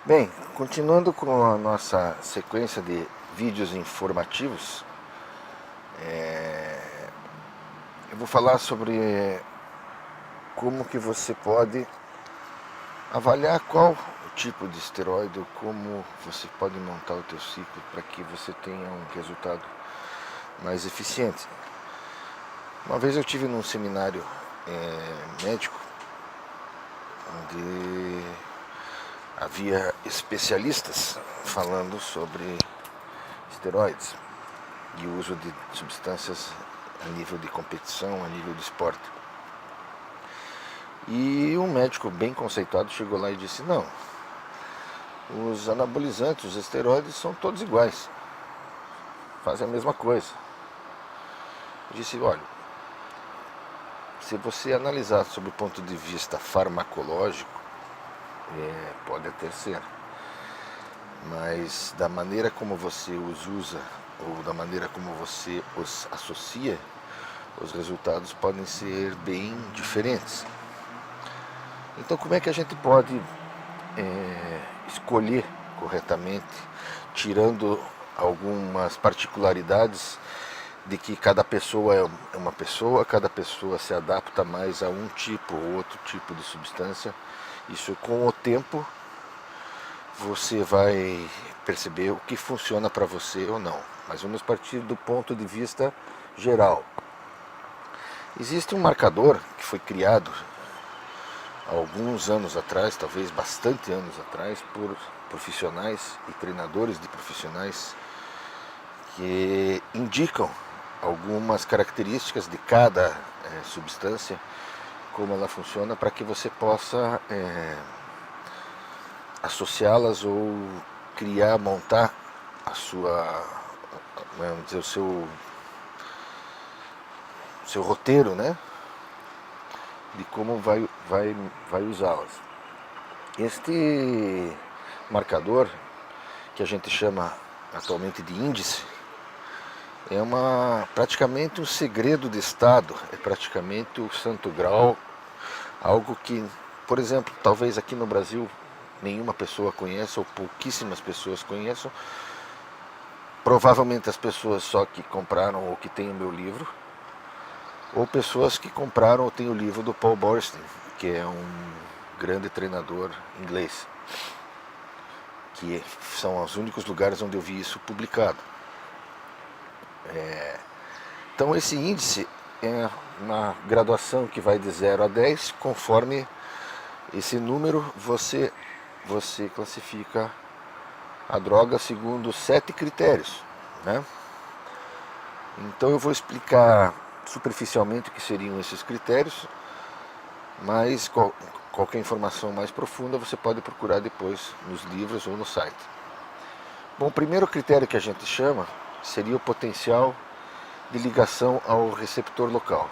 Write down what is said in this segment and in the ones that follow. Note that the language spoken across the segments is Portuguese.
Bem, continuando com a nossa sequência de vídeos informativos, eu vou falar sobre como que você pode avaliar qual o tipo de esteroide, como você pode montar o teu ciclo para que você tenha um resultado mais eficiente. Uma vez eu tive num seminário médico, onde havia especialistas falando sobre esteroides e o uso de substâncias a nível de competição, a nível de esporte. E um médico bem conceituado chegou lá e disse: não, os anabolizantes, os esteroides são todos iguais, fazem a mesma coisa. Eu disse: olha, se você analisar sob o ponto de vista farmacológico, pode até ser, mas da maneira como você os usa ou da maneira como você os associa, os resultados podem ser bem diferentes. Então, como é que a gente pode escolher corretamente, tirando algumas particularidades de que cada pessoa é uma pessoa, cada pessoa se adapta mais a um tipo ou outro tipo de substância. Isso, com o tempo, você vai perceber o que funciona para você ou não. Mas vamos partir do ponto de vista geral. Existe um marcador que foi criado há alguns anos atrás, talvez bastante anos atrás, por profissionais e treinadores de profissionais que indicam algumas características de cada substância, como ela funciona, para que você possa associá-las ou criar, montar a sua, vamos dizer, o seu roteiro, né, de como vai usá-las. Este marcador, que a gente chama atualmente de índice, é praticamente um segredo de Estado, é praticamente o santo grau, algo que, por exemplo, talvez aqui no Brasil nenhuma pessoa conheça ou pouquíssimas pessoas conheçam. Provavelmente as pessoas só que compraram ou que têm o meu livro, ou pessoas que compraram ou têm o livro do Paul Boorstin, que é um grande treinador inglês, que são os únicos lugares onde eu vi isso publicado. Então esse índice é uma graduação que vai de 0 a 10, conforme esse número você classifica a droga segundo 7 critérios, né? Então eu vou explicar superficialmente o que seriam esses critérios, mas qualquer informação mais profunda você pode procurar depois nos livros ou no site. Bom, o primeiro critério que a gente chama seria o potencial de ligação ao receptor local.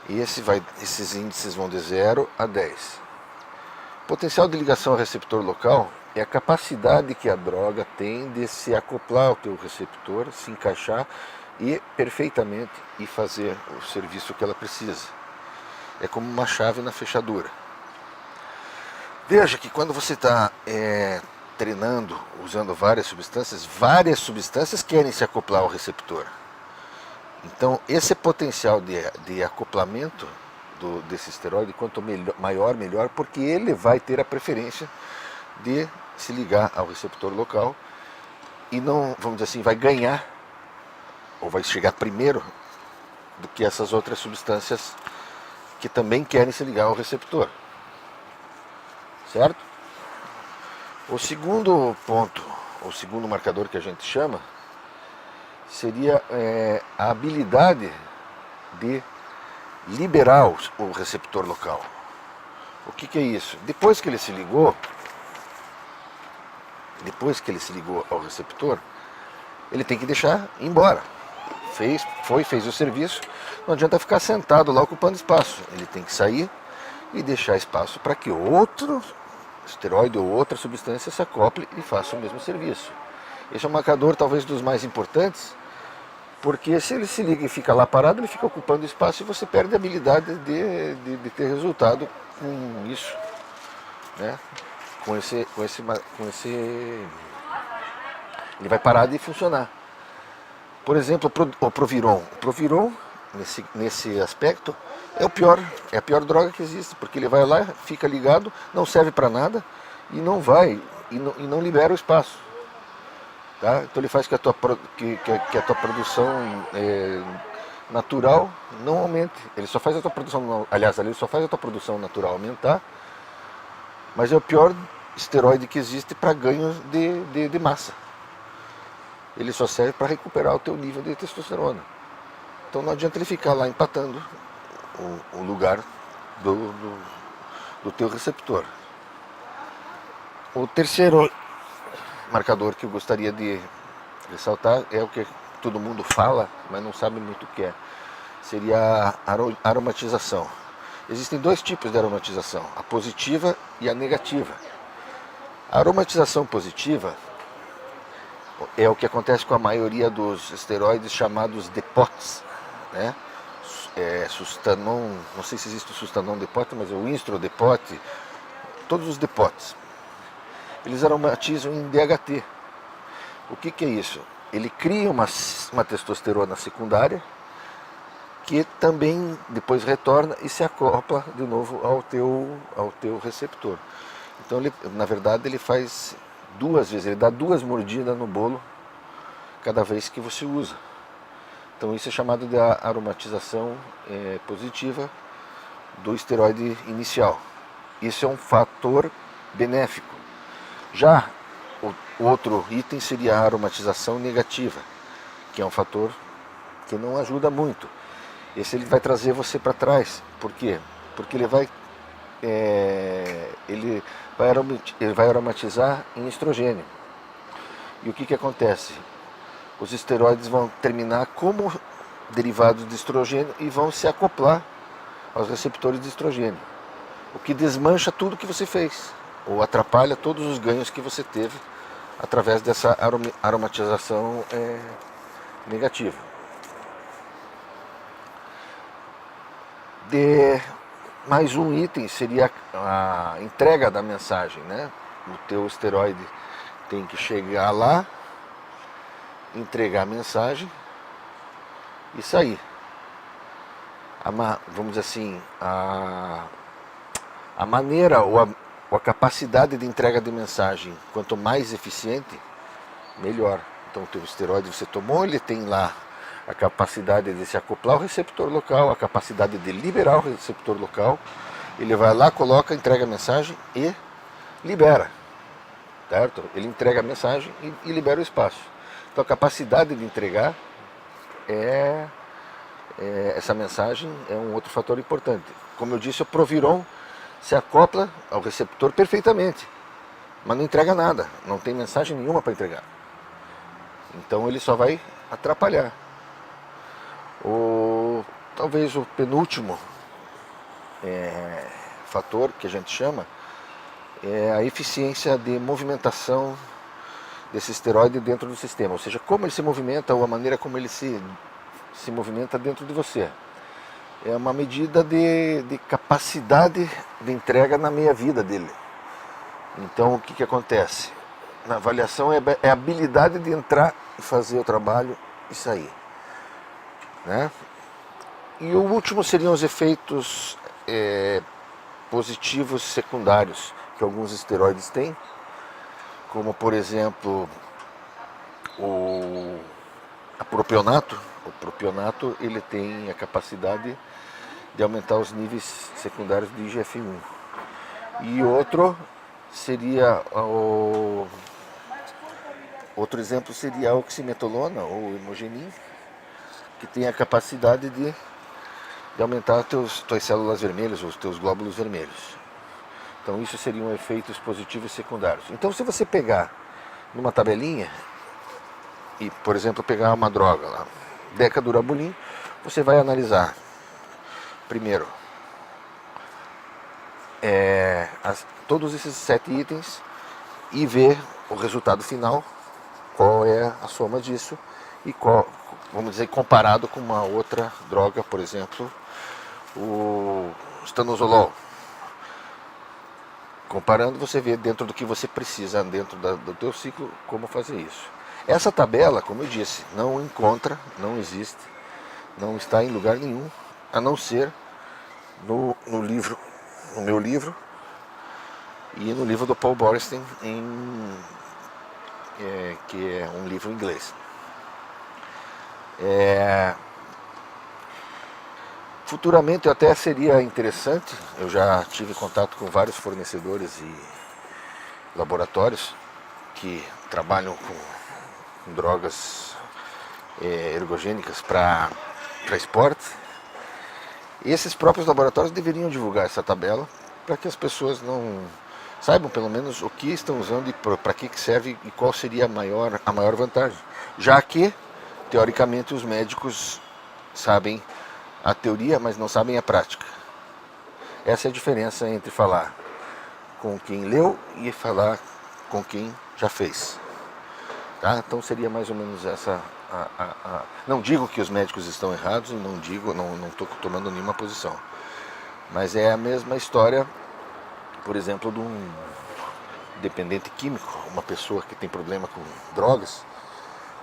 E esses índices vão de 0 a 10. Potencial de ligação ao receptor local é a capacidade que a droga tem de se acoplar ao teu receptor, se encaixar e perfeitamente e fazer o serviço que ela precisa. É como uma chave na fechadura. Veja que quando você está treinando, usando várias substâncias querem se acoplar ao receptor. Então, esse potencial de acoplamento desse esteroide, quanto maior, melhor, porque ele vai ter a preferência de se ligar ao receptor local e não, vamos dizer assim, vai ganhar ou vai chegar primeiro do que essas outras substâncias que também querem se ligar ao receptor. Certo? O segundo ponto, o segundo marcador que a gente chama, seria a habilidade de liberar o receptor local. O que é isso? Depois que ele se ligou ao receptor, ele tem que deixar ir embora. Fez o serviço, não adianta ficar sentado lá ocupando espaço. Ele tem que sair e deixar espaço para que outro esteroide ou outra substância se acople e faça o mesmo serviço. Esse é um marcador talvez dos mais importantes, porque se ele se liga e fica lá parado, ele fica ocupando espaço e você perde a habilidade de ter resultado com isso, né? com esse, ele vai parar de funcionar. Por exemplo, o Proviron. O Proviron, nesse aspecto, é a pior droga que existe, porque ele vai lá, fica ligado, não serve para nada e não vai, e não libera o espaço. Tá? Então ele faz que a tua produção natural não aumente. Ele só faz a tua produção, aliás, ele só faz a tua produção natural aumentar, mas é o pior esteroide que existe para ganho de massa. Ele só serve para recuperar o teu nível de testosterona. Então não adianta ele ficar lá empatando o lugar do teu receptor. O terceiro marcador que eu gostaria de ressaltar é o que todo mundo fala, mas não sabe muito o que é. Seria a aromatização. Existem dois tipos de aromatização, a positiva e a negativa. A aromatização positiva é o que acontece com a maioria dos esteroides chamados depots, né? Sustanon, não sei se existe o Sustanon depot, mas é o Instro depot, todos os depots. Eles aromatizam em DHT. O que é isso? Ele cria uma testosterona secundária que também depois retorna e se acopla de novo ao teu receptor. Então, na verdade, ele faz duas vezes, ele dá duas mordidas no bolo cada vez que você usa. Então isso é chamado de aromatização positiva do esteroide inicial. Isso é um fator benéfico. Já o outro item seria a aromatização negativa, que é um fator que não ajuda muito. Esse ele vai trazer você para trás. Por quê? Porque ele vai aromatizar em estrogênio. E o que acontece? Os esteroides vão terminar como derivados de estrogênio e vão se acoplar aos receptores de estrogênio, o que desmancha tudo que você fez, ou atrapalha todos os ganhos que você teve através dessa aromatização negativa. Mais um item seria a entrega da mensagem, né? O teu esteroide tem que chegar lá, entregar a mensagem e sair. Vamos dizer assim, a maneira ou a capacidade de entrega de mensagem, quanto mais eficiente, melhor. Então o teu esteroide você tomou, ele tem lá a capacidade de se acoplar ao receptor local, a capacidade de liberar o receptor local. Ele vai lá, coloca, entrega a mensagem e libera. Certo? Ele entrega a mensagem e libera o espaço. Então a capacidade de entregar essa mensagem é um outro fator importante. Como eu disse, o Proviron se acopla ao receptor perfeitamente, mas não entrega nada, não tem mensagem nenhuma para entregar. Então ele só vai atrapalhar. Talvez o penúltimo fator que a gente chama é a eficiência de movimentação desse esteroide dentro do sistema, ou seja, como ele se movimenta ou a maneira como ele se movimenta dentro de você. É uma medida de capacidade de entrega na meia-vida dele. Então o que acontece? Na avaliação é a habilidade de entrar e fazer o trabalho e sair, né? E o último seriam os efeitos positivos secundários que alguns esteroides têm, como por exemplo o propionato. O propionato ele tem a capacidade de aumentar os níveis secundários de IGF-1. E outro exemplo seria a oximetolona ou hemogenin, que tem a capacidade de aumentar tuas células vermelhas, os teus glóbulos vermelhos. Então isso seriam efeitos positivos e secundários. Então se você pegar numa tabelinha e, por exemplo, pegar uma droga lá, Decadurabolin, você vai analisar primeiro todos esses 7 itens e ver o resultado final, qual é a soma disso e vamos dizer, comparado com uma outra droga, por exemplo, o estanozolol. Comparando, você vê dentro do que você precisa, dentro do teu ciclo, como fazer isso. Essa tabela, como eu disse, não encontra, não existe, não está em lugar nenhum, a não ser no livro, no meu livro e no livro do Paul Borenstein, que é um livro em inglês. Futuramente até seria interessante, eu já tive contato com vários fornecedores e laboratórios que trabalham com drogas ergogênicas para esporte. E esses próprios laboratórios deveriam divulgar essa tabela para que as pessoas não saibam pelo menos o que estão usando e para que serve e qual seria a maior vantagem. Já que, teoricamente, os médicos sabem a teoria, mas não sabem a prática. Essa é a diferença entre falar com quem leu e falar com quem já fez. Tá? Então seria mais ou menos essa. Não digo que os médicos estão errados, não estou tomando nenhuma posição. Mas é a mesma história, por exemplo, de um dependente químico, uma pessoa que tem problema com drogas.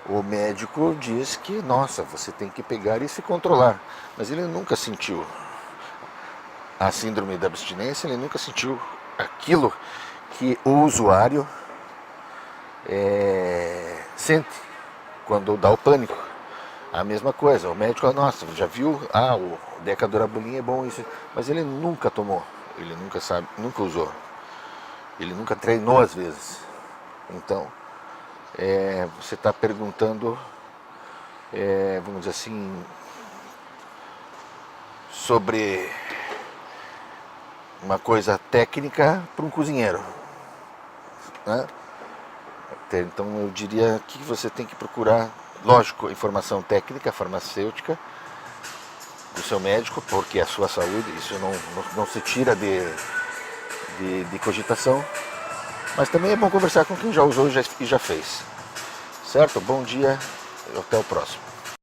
O médico diz que, nossa, você tem que pegar e se controlar. Mas ele nunca sentiu a síndrome da abstinência, ele nunca sentiu aquilo que o usuário sente quando dá o pânico. A mesma coisa, o médico, nossa, já viu? O Decadurabolin é bom isso. Mas ele nunca tomou, ele nunca sabe, nunca usou. Ele nunca treinou às vezes. Então, você está perguntando, vamos dizer assim, sobre uma coisa técnica para um cozinheiro, né? Então eu diria que você tem que procurar, lógico, informação técnica, farmacêutica, do seu médico, porque é a sua saúde, isso não se tira de cogitação. Mas também é bom conversar com quem já usou e já fez. Certo? Bom dia e até o próximo.